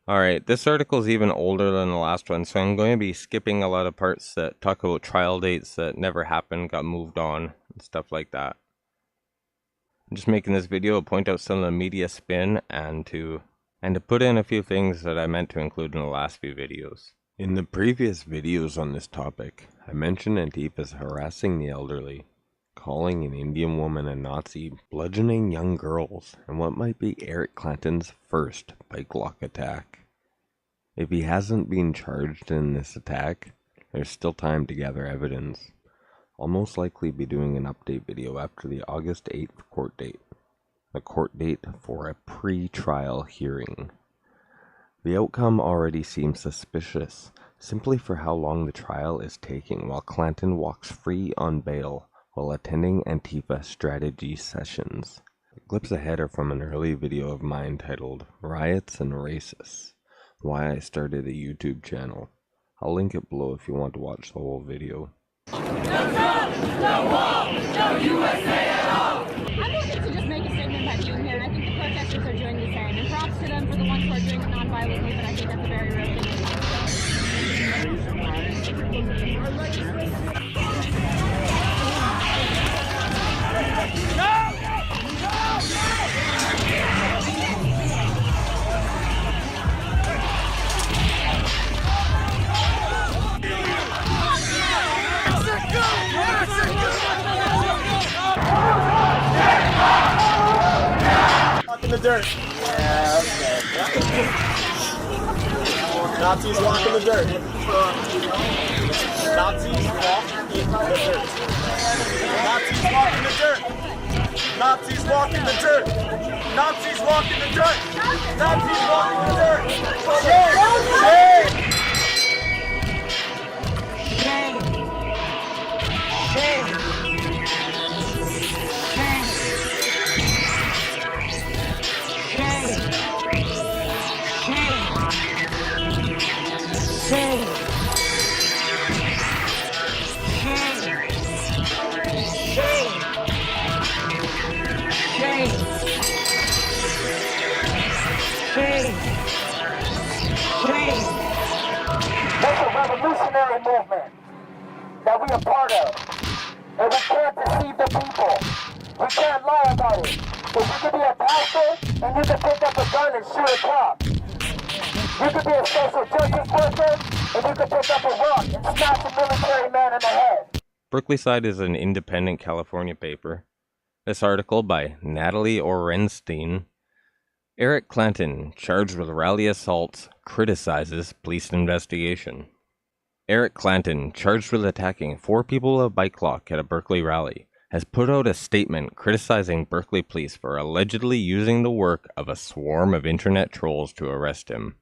Alright, this article is even older than the last one, so I'm going to be skipping a lot of parts that talk about trial dates that never happened, got moved on, and stuff like that. I'm just making this video to point out some of the media spin and to put in a few things that I meant to include in the last few videos. In the previous videos on this topic, I mentioned Antifa's harassing the elderly, calling an Indian woman a Nazi, bludgeoning young girls, and what might be Eric Clanton's first bike lock attack. If he hasn't been charged in this attack, there's still time to gather evidence. I'll most likely be doing an update video after the August 8th court date, a court date for a pre-trial hearing. The outcome already seems suspicious, simply for how long the trial is taking while Clanton walks free on bail while attending Antifa strategy sessions. The clips ahead are from an early video of mine titled Riots and Racists, Why I Started a YouTube Channel. I'll link it below if you want to watch the whole video. No Trump, no wall, no USA at all! I'm looking to just make a statement by being here, and I think the protesters are doing the same. And props to them for the ones who are doing it non-violently, but I think that's a very real thing. In the dirt. Yeah, okay. Nazis walk in the dirt. Nazis walk in the dirt. Nazis walk in the dirt. Nazis walk in the dirt. Nazis walk in the dirt. Nazis walk in the dirt. Shame! Shame! Shame! There's a revolutionary movement that we are part of, and we can't deceive the people. We can't lie about it. So you could be a pastor, and you could pick up a gun and shoot a cop. You could be a social justice worker, and you could pick up a rock and smash a military man in the head. Berkeley Side is an independent California paper. This article by Natalie Orenstein. Eric Clanton, charged with rally assaults, criticizes police investigation. Eric Clanton, charged with attacking 4 people with a bike lock at a Berkeley rally, has put out a statement criticizing Berkeley police for allegedly using the work of a swarm of internet trolls to arrest him.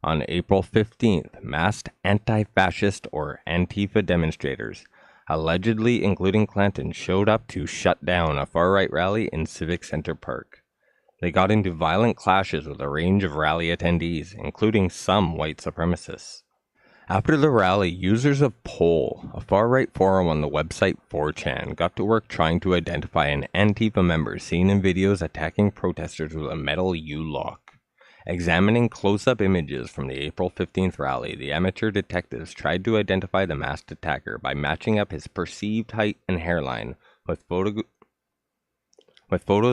On April 15th, masked anti-fascist or Antifa demonstrators, allegedly including Clanton, showed up to shut down a far-right rally in Civic Center Park. They got into violent clashes with a range of rally attendees, including some white supremacists. After the rally, users of Poll, a far-right forum on the website 4chan, got to work trying to identify an Antifa member seen in videos attacking protesters with a metal U-lock. Examining close-up images from the April 15th rally, the amateur detectives tried to identify the masked attacker by matching up his perceived height and hairline with photos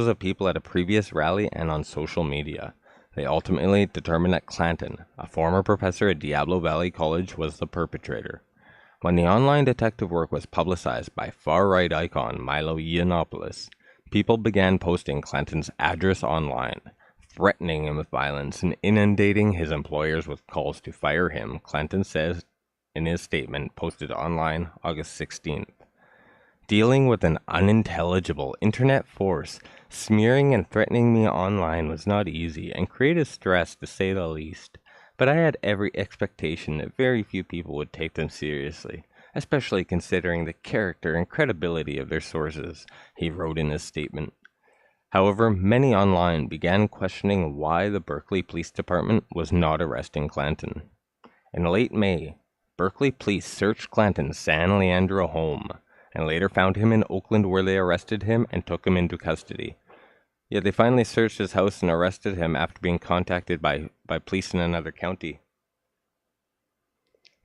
of people at a previous rally and on social media. They ultimately determined that Clanton, a former professor at Diablo Valley College, was the perpetrator. When the online detective work was publicized by far-right icon Milo Yiannopoulos, people began posting Clanton's address online, threatening him with violence and inundating his employers with calls to fire him, Clanton says in his statement posted online August 16th. Dealing with an unintelligible internet force, smearing and threatening me online was not easy and created stress to say the least, but I had every expectation that very few people would take them seriously, especially considering the character and credibility of their sources, he wrote in his statement. However, many online began questioning why the Berkeley Police Department was not arresting Clanton. In late May, Berkeley police searched Clanton's San Leandro home, and later found him in Oakland where they arrested him and took him into custody. Yet they finally searched his house and arrested him after being contacted by police in another county.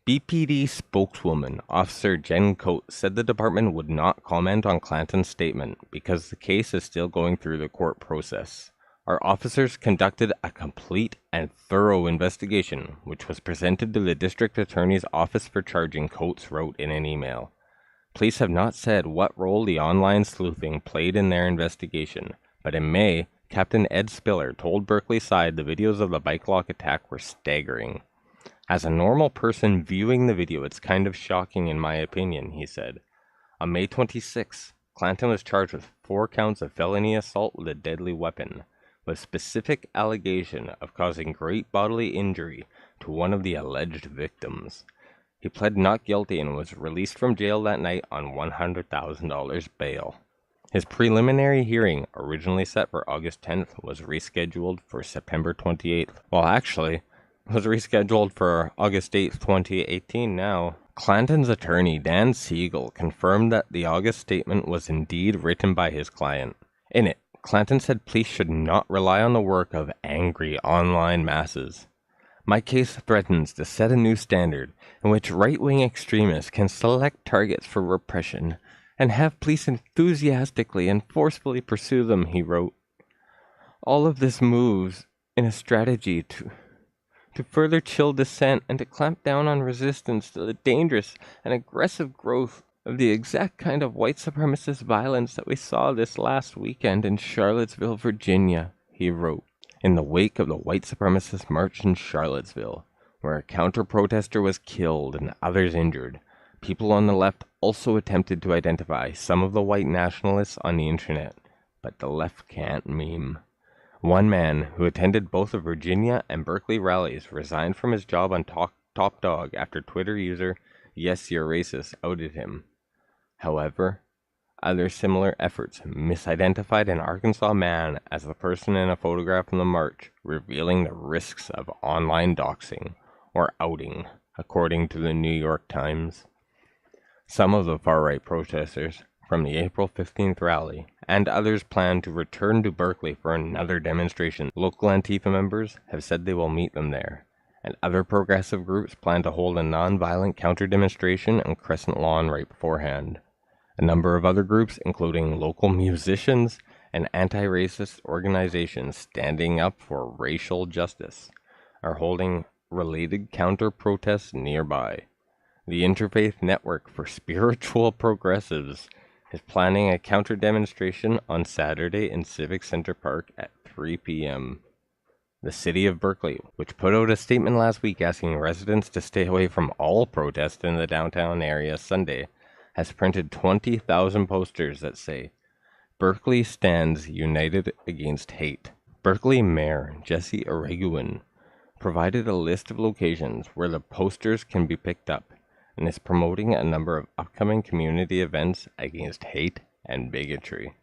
BPD spokeswoman Officer Jen Coates said the department would not comment on Clanton's statement because the case is still going through the court process. Our officers conducted a complete and thorough investigation, which was presented to the district attorney's office for charging, Coates wrote in an email. Police have not said what role the online sleuthing played in their investigation, but in May, Captain Ed Spiller told Berkeley Side the videos of the bike lock attack were staggering. As a normal person viewing the video, it's kind of shocking in my opinion, he said. On May 26, Clanton was charged with 4 counts of felony assault with a deadly weapon, with specific allegation of causing great bodily injury to one of the alleged victims. He pled not guilty and was released from jail that night on $100,000 bail. His preliminary hearing, originally set for August 10th, was rescheduled for September 28th. Well, actually, was rescheduled for August 8th, 2018 now. Clanton's attorney, Dan Siegel, confirmed that the August statement was indeed written by his client. In it, Clanton said police should not rely on the work of angry online masses. My case threatens to set a new standard in which right-wing extremists can select targets for repression and have police enthusiastically and forcefully pursue them, he wrote. All of this moves in a strategy to further chill dissent and to clamp down on resistance to the dangerous and aggressive growth of the exact kind of white supremacist violence that we saw this last weekend in Charlottesville, Virginia, he wrote. In the wake of the white supremacist march in Charlottesville, where a counter-protester was killed and others injured, people on the left also attempted to identify some of the white nationalists on the internet, but the left can't meme. One man who attended both the Virginia and Berkeley rallies resigned from his job on Top Dog after Twitter user Yes You're Racist outed him. However, other similar efforts misidentified an Arkansas man as the person in a photograph from the march, revealing the risks of online doxing or outing, according to the New York Times. Some of the far-right protesters from the April 15th rally and others plan to return to Berkeley for another demonstration. Local Antifa members have said they will meet them there, and other progressive groups plan to hold a non-violent counter-demonstration on Crescent Lawn right beforehand. A number of other groups, including local musicians and anti-racist organizations standing up for racial justice, are holding related counter-protests nearby. The Interfaith Network for Spiritual Progressives is planning a counter-demonstration on Saturday in Civic Center Park at 3 p.m. The city of Berkeley, which put out a statement last week asking residents to stay away from all protests in the downtown area Sunday, has printed 20,000 posters that say, Berkeley stands united against hate. Berkeley Mayor Jesse Oreguin provided a list of locations where the posters can be picked up, and is promoting a number of upcoming community events against hate and bigotry.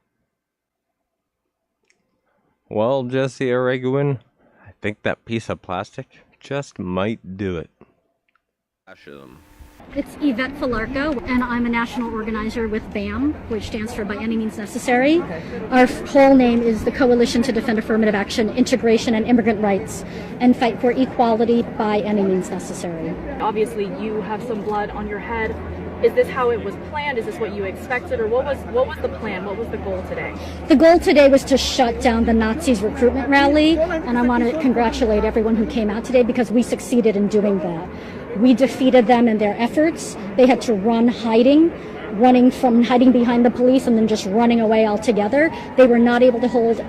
Well, Jesse Oreguin, I think that piece of plastic just might do it. It's Yvette Falarco, and I'm a national organizer with BAM, which stands for By Any Means Necessary. Our whole name is the Coalition to Defend Affirmative Action, Integration, and Immigrant Rights, and fight for equality by any means necessary. Obviously, you have some blood on your head. Is this how it was planned? Is this what you expected? Or what was the plan? What was the goal today? The goal today was to shut down the Nazis' recruitment rally, and I want to congratulate everyone who came out today because we succeeded in doing that. We defeated them in their efforts. They had to run hiding behind the police and then just running away altogether. They were not able to hold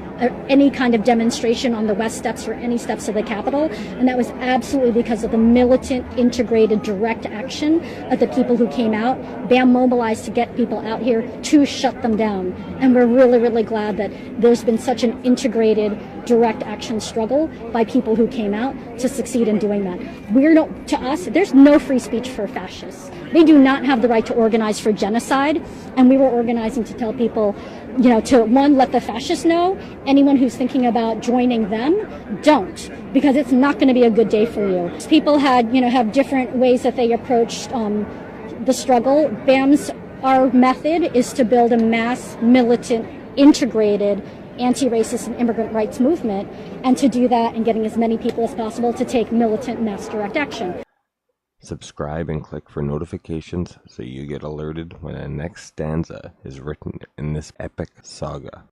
any kind of demonstration on the West Steps or any steps of the Capitol, and that was absolutely because of the militant, integrated, direct action of the people who came out. BAM mobilized to get people out here to shut them down, and we're really, really glad that there's been such an integrated, direct action struggle by people who came out to succeed in doing that. To us, there's no free speech for fascists. They do not have the right to organize for genocide, and we were organizing to tell people, to one, let the fascists know. Anyone who's thinking about joining them, don't, because it's not going to be a good day for you. People have different ways that they approached the struggle. Our method is to build a mass, militant, integrated anti-racist and immigrant rights movement, and to do that and getting as many people as possible to take militant mass direct action. Subscribe and click for notifications so you get alerted when the next stanza is written in this epic saga.